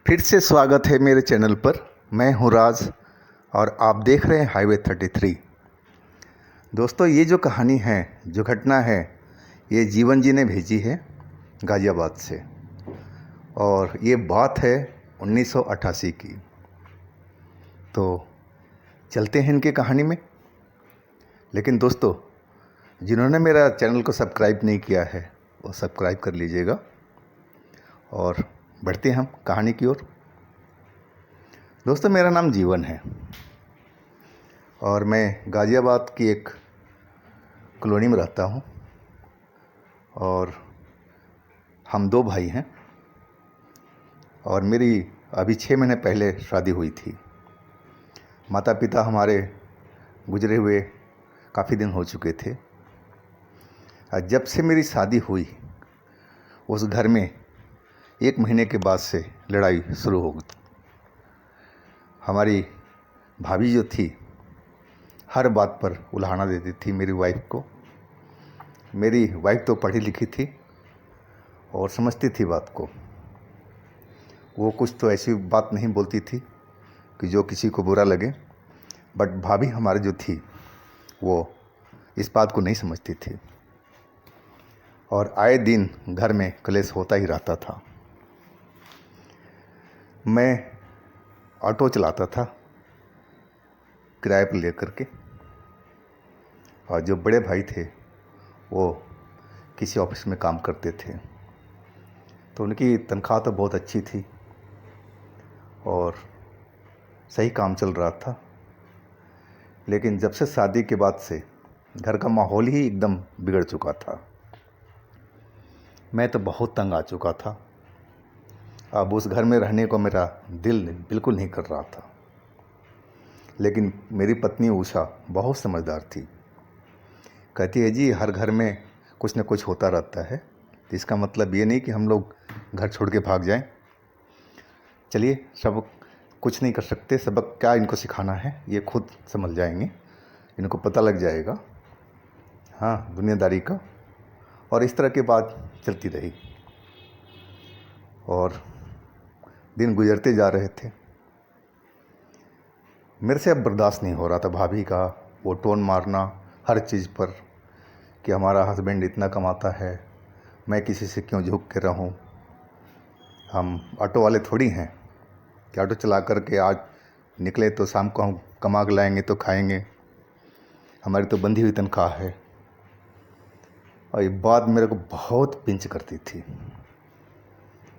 फिर से स्वागत है मेरे चैनल पर। मैं हूं राज और आप देख रहे हैं हाईवे 33। दोस्तों, ये जो कहानी है, जो घटना है, ये जीवन जी ने भेजी है गाज़ियाबाद से और ये बात है 1988 की। तो चलते हैं इनकी कहानी में। लेकिन दोस्तों, जिन्होंने मेरा चैनल को सब्सक्राइब नहीं किया है वो सब्सक्राइब कर लीजिएगा और बढ़ते हैं हम कहानी की ओर। दोस्तों, मेरा नाम जीवन है और मैं गाज़ियाबाद की एक कॉलोनी में रहता हूँ और हम दो भाई हैं और मेरी अभी 6 महीने पहले शादी हुई थी। माता पिता हमारे गुजरे हुए काफ़ी दिन हो चुके थे। जब से मेरी शादी हुई उस घर में 1 महीने के बाद से लड़ाई शुरू हो गई। हमारी भाभी जो थी हर बात पर उल्हाना देती थी मेरी वाइफ को। मेरी वाइफ तो पढ़ी लिखी थी और समझती थी बात को। वो कुछ तो ऐसी बात नहीं बोलती थी कि जो किसी को बुरा लगे, बट भाभी हमारी जो थी वो इस बात को नहीं समझती थी और आए दिन घर में कलेश होता ही रहता था। मैं ऑटो चलाता था किराए पर लेकर के और जो बड़े भाई थे वो किसी ऑफिस में काम करते थे। तो उनकी तनख्वाह तो बहुत अच्छी थी और सही काम चल रहा था। लेकिन जब से शादी के बाद से घर का माहौल ही एकदम बिगड़ चुका था। मैं तो बहुत तंग आ चुका था। अब उस घर में रहने को मेरा दिल बिल्कुल नहीं कर रहा था। लेकिन मेरी पत्नी उषा बहुत समझदार थी। कहती है, जी हर घर में कुछ न कुछ होता रहता है, तो इसका मतलब ये नहीं कि हम लोग घर छोड़ के भाग जाएं। चलिए, सब कुछ नहीं कर सकते, सबक क्या इनको सिखाना है ये खुद समझ जाएंगे, इनको पता लग जाएगा हाँ दुनियादारी का। और इस तरह की बात चलती रही और दिन गुजरते जा रहे थे। मेरे से अब बर्दाश्त नहीं हो रहा था भाभी का वो टोन मारना हर चीज़ पर कि हमारा हस्बैंड इतना कमाता है, मैं किसी से क्यों झुक के रहूं। हम ऑटो वाले थोड़ी हैं कि ऑटो चला कर के आज निकले तो शाम को हम कमा के लाएंगे तो खाएंगे। हमारी तो बंधी हुई तनख्वाह है। और ये बात मेरे को बहुत पिंच करती थी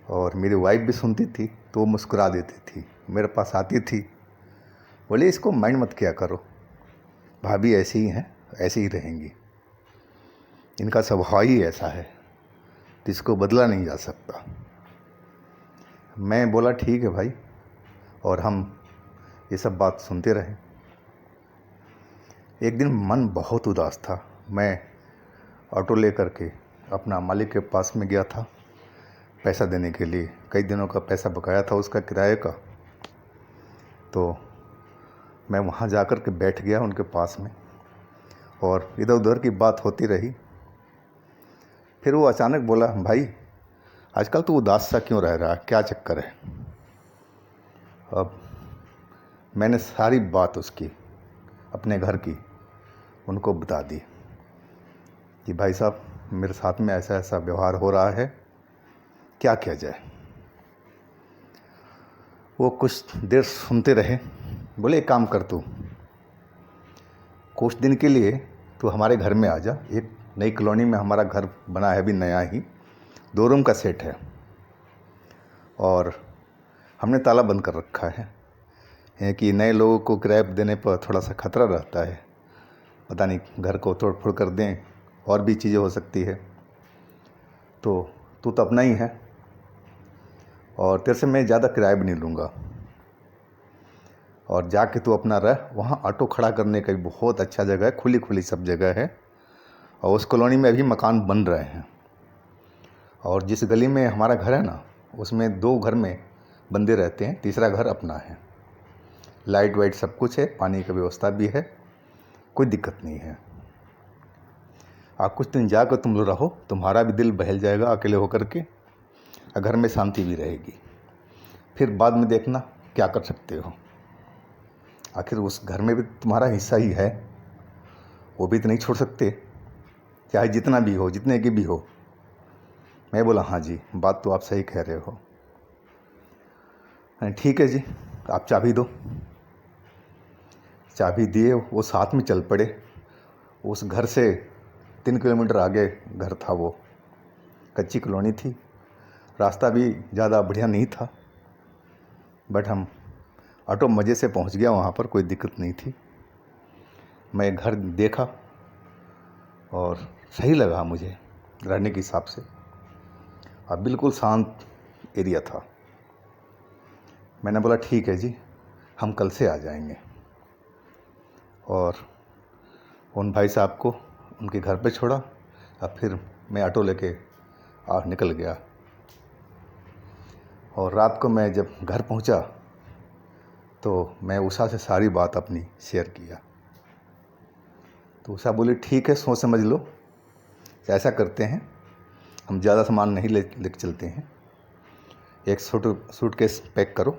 और मेरी वाइफ भी सुनती थी तो वो मुस्कुरा देती थी। मेरे पास आती थी, बोले इसको माइंड मत किया करो, भाभी ऐसी ही हैं, ऐसी ही रहेंगी, इनका स्वभाव ही ऐसा है तो इसको बदला नहीं जा सकता। मैं बोला ठीक है भाई, और हम ये सब बात सुनते रहे। एक दिन मन बहुत उदास था। मैं ऑटो ले करके अपना मालिक के पास में गया था पैसा देने के लिए। कई दिनों का पैसा बकाया था उसका किराए का। तो मैं वहाँ जा कर के बैठ गया उनके पास में और इधर उधर की बात होती रही। फिर वो अचानक बोला, भाई आजकल तो उदास सा क्यों रह रहा है, क्या चक्कर है। अब मैंने सारी बात उसकी अपने घर की उनको बता दी कि भाई साहब मेरे साथ में ऐसा ऐसा व्यवहार हो रहा है, क्या किया जाए। वो कुछ देर सुनते रहे। बोले एक काम कर, तू कुछ दिन के लिए तू हमारे घर में आ जा। एक नई कॉलोनी में हमारा घर बना है, अभी नया ही 2 रूम का सेट है और हमने ताला बंद कर रखा है कि नए लोगों को किराए देने पर थोड़ा सा खतरा रहता है, पता नहीं घर को तोड़ फोड़ कर दें और भी चीज़ें हो सकती है। तो तू तो अपना ही है और तेरे से मैं ज़्यादा किराया भी नहीं लूँगा और जाके तू अपना रह। वहाँ ऑटो खड़ा करने का भी बहुत अच्छा जगह है, खुली खुली सब जगह है और उस कॉलोनी में अभी मकान बन रहे हैं। और जिस गली में हमारा घर है ना, उसमें 2 घर में बंदे रहते हैं, तीसरा घर अपना है। लाइट वाइट सब कुछ है, पानी की व्यवस्था भी है, कोई दिक्कत नहीं है। आप कुछ दिन जाकर तुम लोग रहो, तुम्हारा भी दिल बहल जाएगा अकेले होकर के और घर में शांति भी रहेगी। फिर बाद में देखना क्या कर सकते हो। आखिर उस घर में भी तुम्हारा हिस्सा ही है, वो भी तो नहीं छोड़ सकते, चाहे जितना भी हो, जितने की भी हो। मैं बोला हाँ जी, बात तो आप सही कह रहे हो। ठीक है जी, आप चाबी दो। चाबी दिए, वो साथ में चल पड़े। उस घर से 3 किलोमीटर आगे घर था, वो कच्ची कॉलोनी थी, रास्ता भी ज़्यादा बढ़िया नहीं था, बट हम ऑटो मज़े से पहुंच गया वहाँ पर, कोई दिक्कत नहीं थी। मैं घर देखा और सही लगा मुझे रहने के हिसाब से, और बिल्कुल शांत एरिया था। मैंने बोला ठीक है जी, हम कल से आ जाएंगे। और उन भाई साहब को उनके घर पे छोड़ा, और फिर मैं ऑटो लेके निकल गया। और रात को मैं जब घर पहुंचा तो मैं उषा से सारी बात अपनी शेयर किया। तो उषा बोली ठीक है, सोच समझ लो, ऐसा करते हैं, हम ज़्यादा सामान नहीं लेके चलते हैं, एक सूटकेस पैक करो,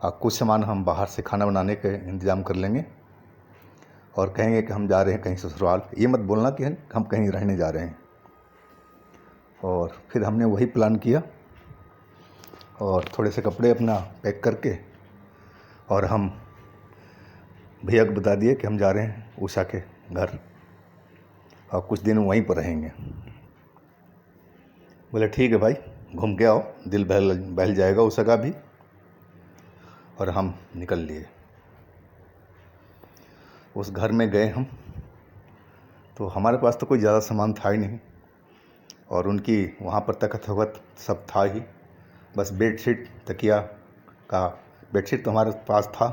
और कुछ सामान हम बाहर से खाना बनाने के इंतज़ाम कर लेंगे, और कहेंगे कि हम जा रहे हैं कहीं ससुराल। ये मत बोलना कि हम कहीं रहने जा रहे हैं। और फिर हमने वही प्लान किया, और थोड़े से कपड़े अपना पैक करके, और हम भैया को बता दिए कि हम जा रहे हैं उषा के घर, और कुछ दिन वहीं पर रहेंगे। बोले ठीक है भाई, घूम के आओ, दिल बहल जाएगा उषा का भी। और हम निकल लिए। उस घर में गए हम, तो हमारे पास तो कोई ज़्यादा सामान था ही नहीं, और उनकी वहाँ पर तख़्त वक़्त सब था ही, बस बेडशीट तकिया का, बेडशीट तो हमारे पास था,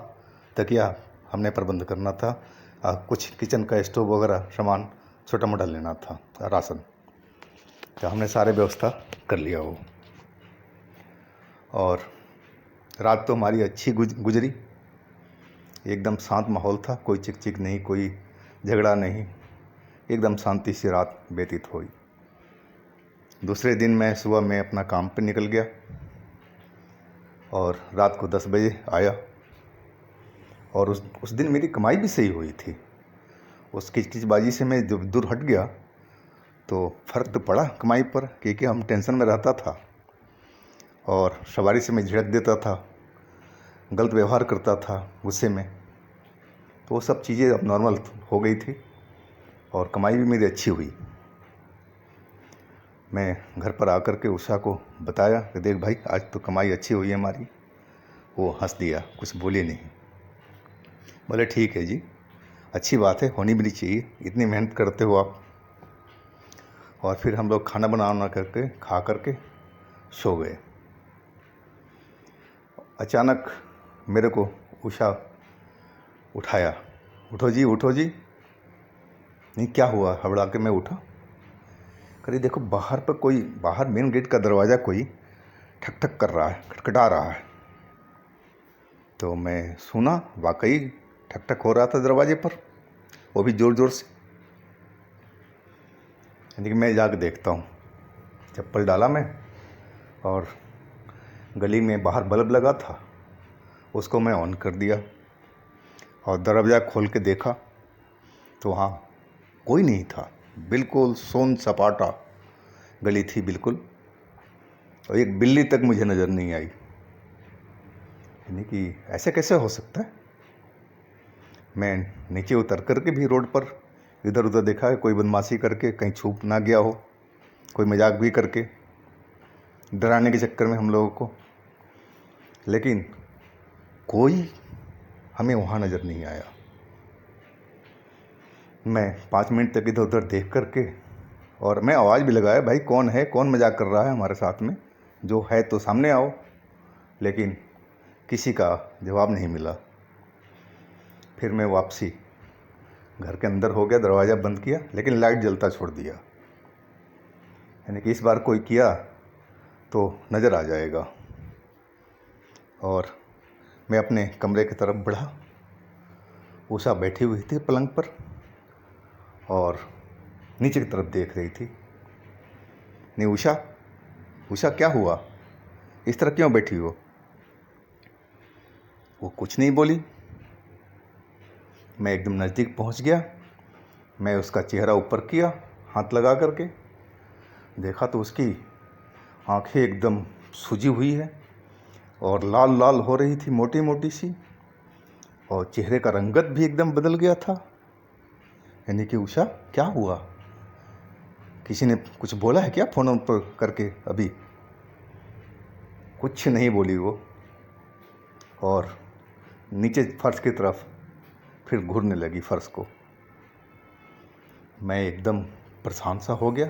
तकिया हमने प्रबंध करना था, कुछ किचन का स्टोव वगैरह सामान छोटा मोटा लेना था, राशन। तो हमने सारे व्यवस्था कर लिया वो। और रात तो हमारी अच्छी गुजरी, एकदम शांत माहौल था, कोई चिक चिक नहीं, कोई झगड़ा नहीं, एकदम शांति से रात व्यतीत हुई। दूसरे दिन मैं सुबह में अपना काम पे निकल गया, और रात को 10 बजे आया। और उस दिन मेरी कमाई भी सही हुई थी। उस किचकिचबाजी से मैं जब दूर हट गया तो फ़र्क तो पड़ा कमाई पर, क्योंकि हम टेंशन में रहता था, और सवारी से मैं झिड़क देता था, गलत व्यवहार करता था गुस्से में। तो वो सब चीज़ें अब नॉर्मल हो गई थी, और कमाई भी मेरी अच्छी हुई। मैं घर पर आकर के उषा को बताया कि देख भाई, आज तो कमाई अच्छी हुई है हमारी। वो हंस दिया, कुछ बोली नहीं। बोले ठीक है जी, अच्छी बात है, होनी भी नहीं चाहिए, इतनी मेहनत करते हो आप। और फिर हम लोग खाना बना करके खा करके सो गए। अचानक मेरे को उषा उठाया, उठो जी उठो जी। नहीं क्या हुआ, हबड़ा के मैं उठा। करी देखो बाहर पर कोई, बाहर मेन गेट का दरवाज़ा कोई ठक ठक कर रहा है, खटखटा रहा है। तो मैं सुना, वाकई ठक ठक हो रहा था दरवाजे पर, वो भी ज़ोर ज़ोर से। यानी कि मैं जाकर देखता हूँ, चप्पल डाला मैं, और गली में बाहर बल्ब लगा था, उसको मैं ऑन कर दिया, और दरवाज़ा खोल के देखा तो वहाँ कोई नहीं था, बिल्कुल सोन सपाटा गली थी बिल्कुल, और एक बिल्ली तक मुझे नज़र नहीं आई। यानी कि ऐसे कैसे हो सकता है। मैं नीचे उतर करके भी रोड पर इधर उधर देखा है, कोई बदमाशी करके कहीं छुप ना गया हो, कोई मजाक भी करके डराने के चक्कर में हम लोगों को, लेकिन कोई हमें वहाँ नज़र नहीं आया। मैं 5 मिनट तक इधर उधर देख करके, और मैं आवाज़ भी लगाया, भाई कौन है, कौन मजाक कर रहा है हमारे साथ में, जो है तो सामने आओ। लेकिन किसी का जवाब नहीं मिला। फिर मैं वापसी घर के अंदर हो गया, दरवाज़ा बंद किया, लेकिन लाइट जलता छोड़ दिया। यानी कि इस बार कोई किया तो नज़र आ जाएगा। और मैं अपने कमरे की तरफ बढ़ा। उषा बैठी हुई थी पलंग पर, और नीचे की तरफ देख रही थी। नहीं उषा, उषा क्या हुआ, इस तरह क्यों बैठी हो। वो कुछ नहीं बोली। मैं एकदम नज़दीक पहुंच गया। मैं उसका चेहरा ऊपर किया हाथ लगा करके, देखा तो उसकी आंखें एकदम सूजी हुई है और लाल लाल हो रही थी, मोटी मोटी सी, और चेहरे का रंगत भी एकदम बदल गया था। यानी कि उषा, क्या हुआ? किसी ने कुछ बोला है क्या फ़ोन पर करके? अभी कुछ नहीं बोली वो, और नीचे फर्श की तरफ फिर घूरने लगी फर्श को। मैं एकदम परेशान सा हो गया।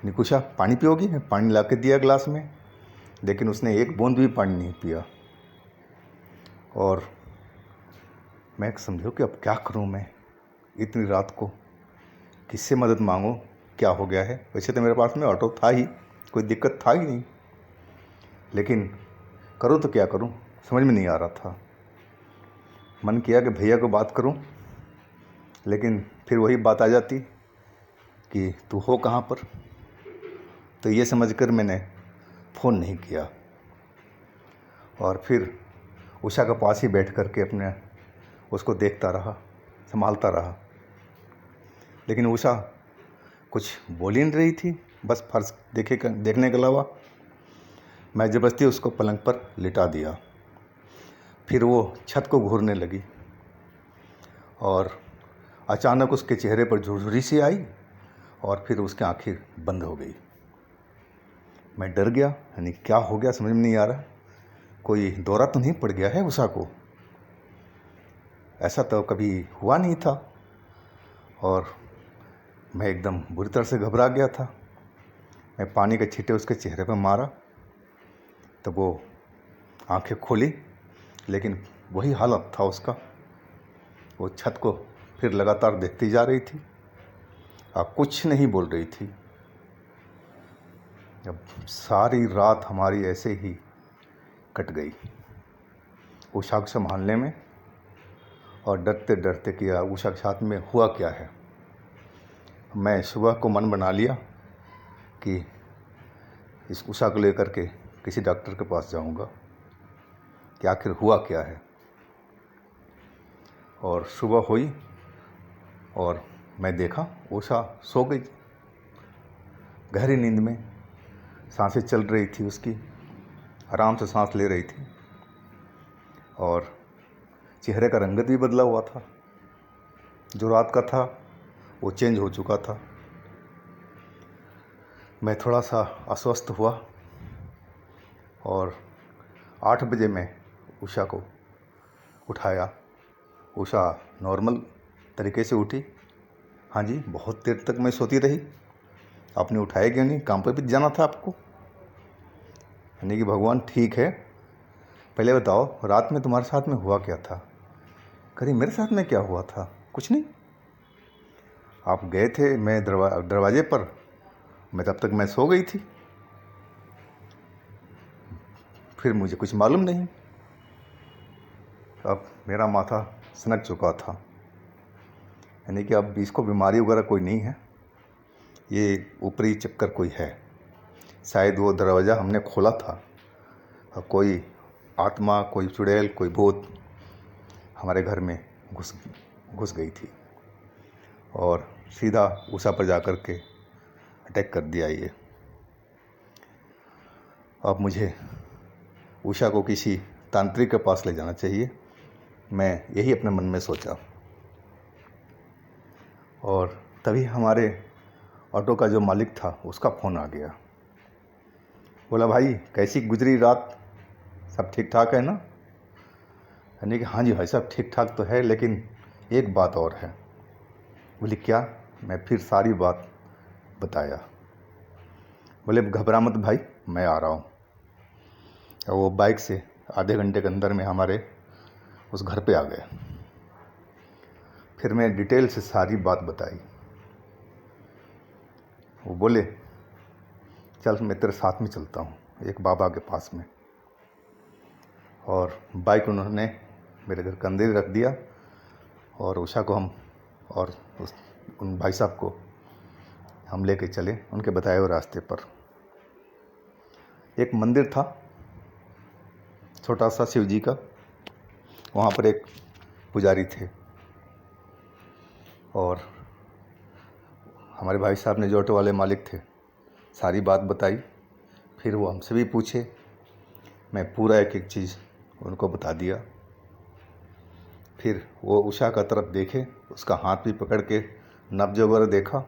निकुशा, पानी पियोगी? मैं पानी ला के दिया गिलास में, लेकिन उसने एक बूंद भी पानी नहीं पिया। और मैं समझो कि अब क्या करूं मैं इतनी रात को, किससे मदद मांगूं? क्या हो गया है? वैसे तो मेरे पास में ऑटो था ही, कोई दिक्कत था ही नहीं, लेकिन करूं तो क्या करूं, समझ में नहीं आ रहा था। मन किया कि भैया को बात करूं, लेकिन फिर वही बात आ जाती कि तू हो कहाँ पर। तो ये समझकर मैंने फ़ोन नहीं किया, और फिर उषा के पास ही बैठ कर के अपने उसको देखता रहा, संभालता रहा। लेकिन उषा कुछ बोल ही नहीं रही थी, बस फर्श देखने के अलावा। मैं ज़बरदस्ती उसको पलंग पर लिटा दिया। फिर वो छत को घूरने लगी और अचानक उसके चेहरे पर झुरझुरी सी आई और फिर उसकी आंखें बंद हो गई। मैं डर गया, यानी क्या हो गया समझ में नहीं आ रहा। कोई दौरा तो नहीं पड़ गया है उषा को? ऐसा तो कभी हुआ नहीं था। और मैं एकदम बुरी तरह से घबरा गया था। मैं पानी के छींटे उसके चेहरे पर मारा, तब वो आंखें खोली, लेकिन वही हालत था उसका। वो छत को फिर लगातार देखती जा रही थी और कुछ नहीं बोल रही थी। अब सारी रात हमारी ऐसे ही कट गई, उषा को संभालने में और डरते डरते कि उषा के साथ में हुआ क्या है। मैं सुबह को मन बना लिया कि इस उषा को लेकर के किसी डॉक्टर के पास जाऊंगा कि आखिर हुआ क्या है। और सुबह हुई और मैं देखा उषा सो गई, गहरी नींद में। सांसें चल रही थी उसकी, आराम से सांस ले रही थी, और चेहरे का रंगत भी बदला हुआ था। जो रात का था वो चेंज हो चुका था। मैं थोड़ा सा अस्वस्थ हुआ और 8 बजे मैं उषा को उठाया। उषा नॉर्मल तरीके से उठी। हाँ जी, बहुत देर तक मैं सोती रही। आपने उठाया क्यों नहीं? काम पर भी जाना था आपको। यानी कि भगवान ठीक है। पहले बताओ, रात में तुम्हारे साथ में हुआ क्या था? कहीं मेरे साथ में क्या हुआ था? कुछ नहीं। आप गए थे, मैं दरवाजे पर, मैं तब तक मैं सो गई थी। फिर मुझे कुछ मालूम नहीं। अब मेरा माथा सनक चुका था। यानी कि अब इसको बीमारी वगैरह कोई नहीं है, ये ऊपरी चक्कर कोई है। शायद वो दरवाज़ा हमने खोला था और कोई आत्मा, कोई चुड़ैल, कोई भूत हमारे घर में घुस गई थी और सीधा उषा पर जा कर के अटैक कर दिया ये। अब मुझे उषा को किसी तांत्रिक के पास ले जाना चाहिए, मैं यही अपने मन में सोचा। और तभी हमारे ऑटो का जो मालिक था उसका फ़ोन आ गया। बोला, भाई कैसी गुजरी रात, सब ठीक ठाक है ना? यानी कि हाँ जी भाई साहब, ठीक ठाक तो है, लेकिन एक बात और है। बोली, क्या? मैं फिर सारी बात बताया। बोले, घबरा मत भाई, मैं आ रहा हूँ। और वो बाइक से आधे घंटे के अंदर में हमारे उस घर पे आ गए। फिर मैं डिटेल से सारी बात बताई। वो बोले, चल मैं तेरे साथ में चलता हूँ एक बाबा के पास में। और बाइक उन्होंने मेरे घर के अंदर ही रख दिया और उषा को हम और उन भाई साहब को हम लेके चले उनके बताए हुए रास्ते पर। एक मंदिर था, छोटा सा शिव जी का, वहाँ पर एक पुजारी थे और हमारे भाई साहब ने जो ऑटो वाले मालिक थे सारी बात बताई। फिर वो हमसे भी पूछे, मैं पूरा एक एक चीज़ उनको बता दिया। फिर वो उषा का तरफ देखे, उसका हाथ भी पकड़ के नब्ज वगैरह देखा।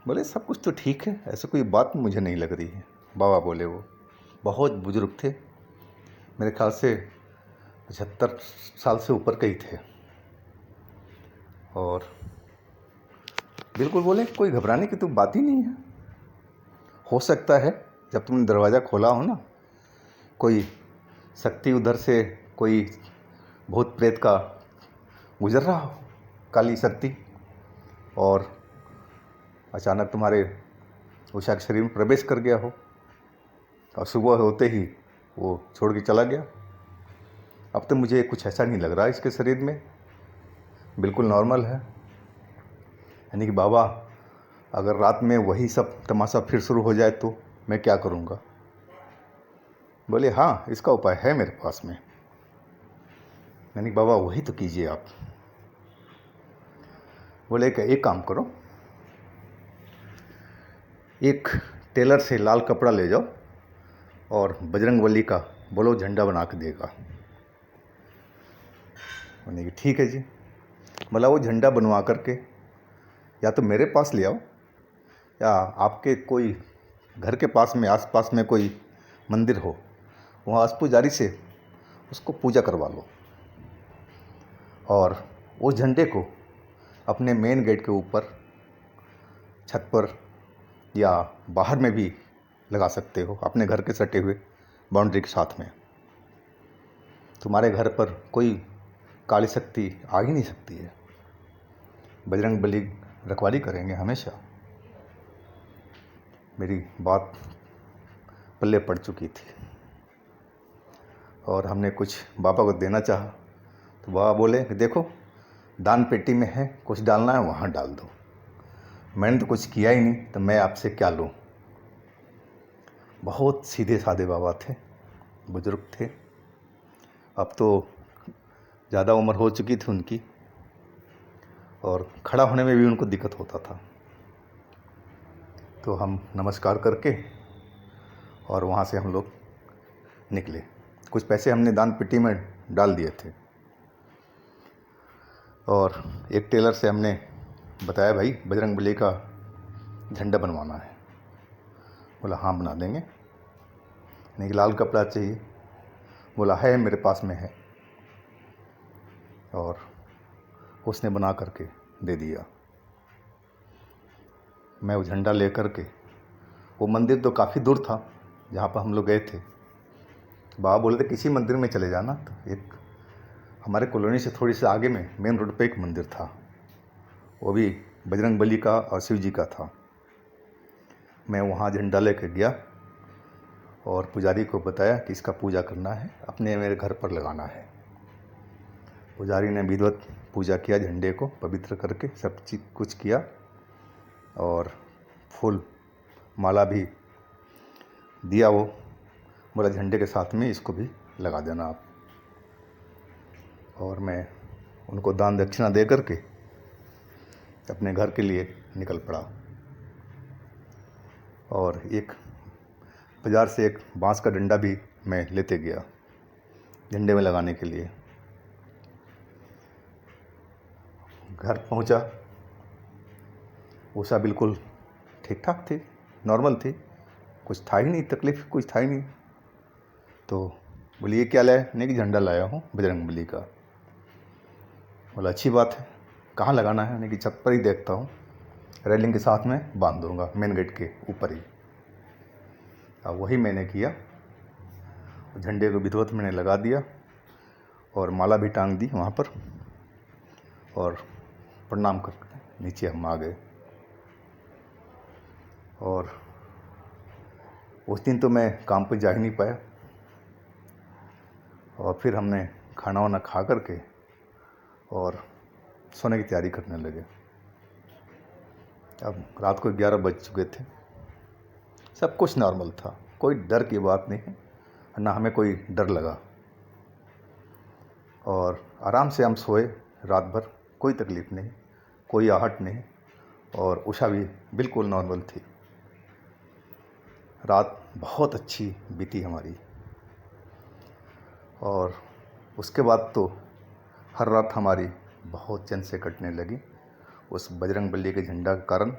बोले सब कुछ तो ठीक है, ऐसे कोई बात मुझे नहीं लग रही है। बाबा बोले, वो बहुत बुजुर्ग थे, मेरे ख्याल से 75 साल से ऊपर के ही थे। और बिल्कुल बोले कोई घबराने की तो बात ही नहीं है। हो सकता है जब तुमने दरवाज़ा खोला हो ना, कोई शक्ति उधर से, कोई भूत प्रेत का गुजर रहा हो, काली शक्ति, और अचानक तुम्हारे उषा के शरीर में प्रवेश कर गया हो और सुबह होते ही वो छोड़ के चला गया। अब तो मुझे कुछ ऐसा नहीं लग रहा इसके शरीर में, बिल्कुल नॉर्मल है। यानी कि बाबा, अगर रात में वही सब तमाशा फिर शुरू हो जाए तो मैं क्या करूँगा? बोले हाँ, इसका उपाय है मेरे पास में। यानी बाबा वही तो कीजिए आप। बोले कि एक काम करो, एक टेलर से लाल कपड़ा ले जाओ और बजरंगबली का बोलो झंडा बना के देगा। मैंने कहा ठीक है जी। बोला वो झंडा बनवा करके या तो मेरे पास ले आओ या आपके कोई घर के पास में, आसपास में कोई मंदिर हो, वहाँ पुजारी से उसको पूजा करवा लो और उस झंडे को अपने मेन गेट के ऊपर, छत पर या बाहर में भी लगा सकते हो, अपने घर के सटे हुए बाउंड्री के साथ में। तुम्हारे घर पर कोई काली शक्ति आ ही नहीं सकती है। बजरंगबली रखवाली करेंगे हमेशा। मेरी बात पल्ले पड़ चुकी थी और हमने कुछ बाबा को देना चाहा तो बाबा बोले कि देखो दान पेटी में है, कुछ डालना है वहाँ डाल दो। मैंने तो कुछ किया ही नहीं तो मैं आपसे क्या लूँ। बहुत सीधे साधे बाबा थे, बुजुर्ग थे। अब तो ज़्यादा उम्र हो चुकी थी उनकी और खड़ा होने में भी उनको दिक्कत होता था। तो हम नमस्कार करके और वहाँ से हम लोग निकले। कुछ पैसे हमने दान पेटी में डाल दिए थे और एक टेलर से हमने बताया, भाई बजरंगबली का झंडा बनवाना है। बोला हाँ बना देंगे। नहीं कि लाल कपड़ा चाहिए। बोला है मेरे पास में है। और उसने बना करके दे दिया। मैं वो झंडा ले कर के, वो मंदिर तो काफ़ी दूर था जहाँ पर हम लोग गए थे। बाबा बोले थे किसी मंदिर में चले जाना। तो एक हमारे कॉलोनी से थोड़ी सी आगे में मेन रोड पे एक मंदिर था, वो भी बजरंगबली का और शिव जी का था। मैं वहाँ झंडा लेकर गया और पुजारी को बताया कि इसका पूजा करना है, अपने मेरे घर पर लगाना है। पुजारी ने विधिवत पूजा किया, झंडे को पवित्र करके सब चीज़ कुछ किया और फूल माला भी दिया। वो बोला झंडे के साथ में इसको भी लगा देना आप। और मैं उनको दान दक्षिणा दे करके अपने घर के लिए निकल पड़ा और एक बाज़ार से एक बांस का डंडा भी मैं लेते गया झंडे में लगाने के लिए। घर पहुंचा, उषा बिल्कुल ठीक ठाक थी, नॉर्मल थी, कुछ था ही नहीं, तकलीफ़ कुछ था ही नहीं। तो बोली ये क्या लाया? नहीं कि झंडा लाया हूँ बजरंगबली का। बोला अच्छी बात है, कहाँ लगाना है? नहीं कि छत पर ही देखता हूँ, रेलिंग के साथ में बांध दूँगा मेन गेट के ऊपर ही। अब वही मैंने किया, झंडे को विधिवत मैंने लगा दिया और माला भी टांग दी वहाँ पर और प्रणाम करके नीचे हम आ गए। और उस दिन तो मैं काम पर जा ही नहीं पाया और फिर हमने खाना वाना खा करके और सोने की तैयारी करने लगे। अब रात को 11 बज चुके थे। सब कुछ नॉर्मल था, कोई डर की बात नहीं है, ना हमें कोई डर लगा। और आराम से हम सोए रात भर, कोई तकलीफ़ नहीं, कोई आहट नहीं, और उषा भी बिल्कुल नॉर्मल थी। रात बहुत अच्छी बीती हमारी। और उसके बाद तो हर रात हमारी बहुत चैन से कटने लगी। उस बजरंग बली के झंडा के कारण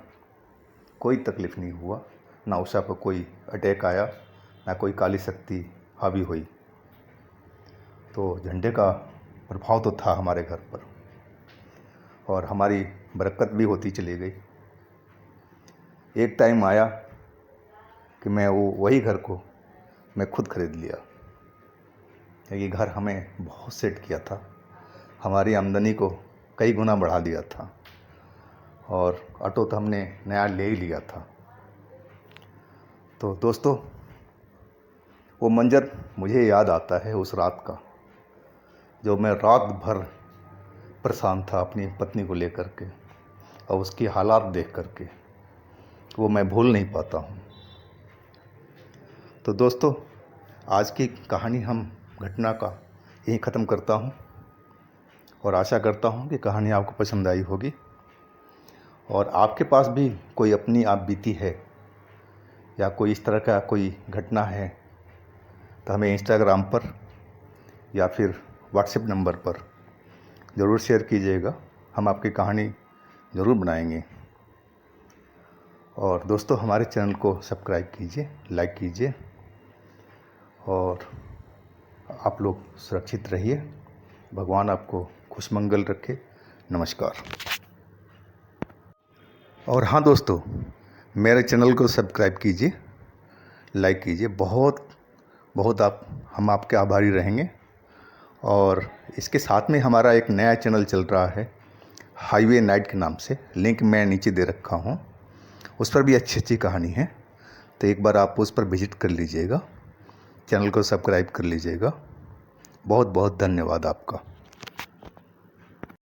कोई तकलीफ़ नहीं हुआ, ना उषा पर कोई अटैक आया, ना कोई काली शक्ति हावी हुई। तो झंडे का प्रभाव तो था हमारे घर पर, और हमारी बरकत भी होती चली गई। एक टाइम आया कि मैं वही घर को मैं खुद खरीद लिया, क्योंकि घर हमें बहुत सेट किया था, हमारी आमदनी को कई गुना बढ़ा दिया था, और ऑटो तो हमने नया ले ही लिया था। तो दोस्तों, वो मंजर मुझे याद आता है उस रात का, जो मैं रात भर परेशान था अपनी पत्नी को लेकर के, और उसकी हालात देख करके वो मैं भूल नहीं पाता हूँ। तो दोस्तों, आज की कहानी घटना का यहीं ख़त्म करता हूँ, और आशा करता हूँ कि कहानी आपको पसंद आई होगी। और आपके पास भी कोई अपनी आप बीती है, या कोई इस तरह का कोई घटना है, तो हमें इंस्टाग्राम पर या फिर व्हाट्सएप नंबर पर ज़रूर शेयर कीजिएगा। हम आपकी कहानी ज़रूर बनाएंगे। और दोस्तों, हमारे चैनल को सब्सक्राइब कीजिए, लाइक कीजिए, और आप लोग सुरक्षित रहिए। भगवान आपको खुशमंगल रखे। नमस्कार। और हाँ दोस्तों, मेरे चैनल को सब्सक्राइब कीजिए, लाइक कीजिए। बहुत बहुत हम आपके आभारी रहेंगे। और इसके साथ में हमारा एक नया चैनल चल रहा है हाईवे नाइट के नाम से, लिंक मैं नीचे दे रखा हूँ। उस पर भी अच्छी अच्छी कहानी है, तो एक बार आप उस पर विजिट कर लीजिएगा, चैनल को सब्सक्राइब कर लीजिएगा। बहुत बहुत धन्यवाद आपका।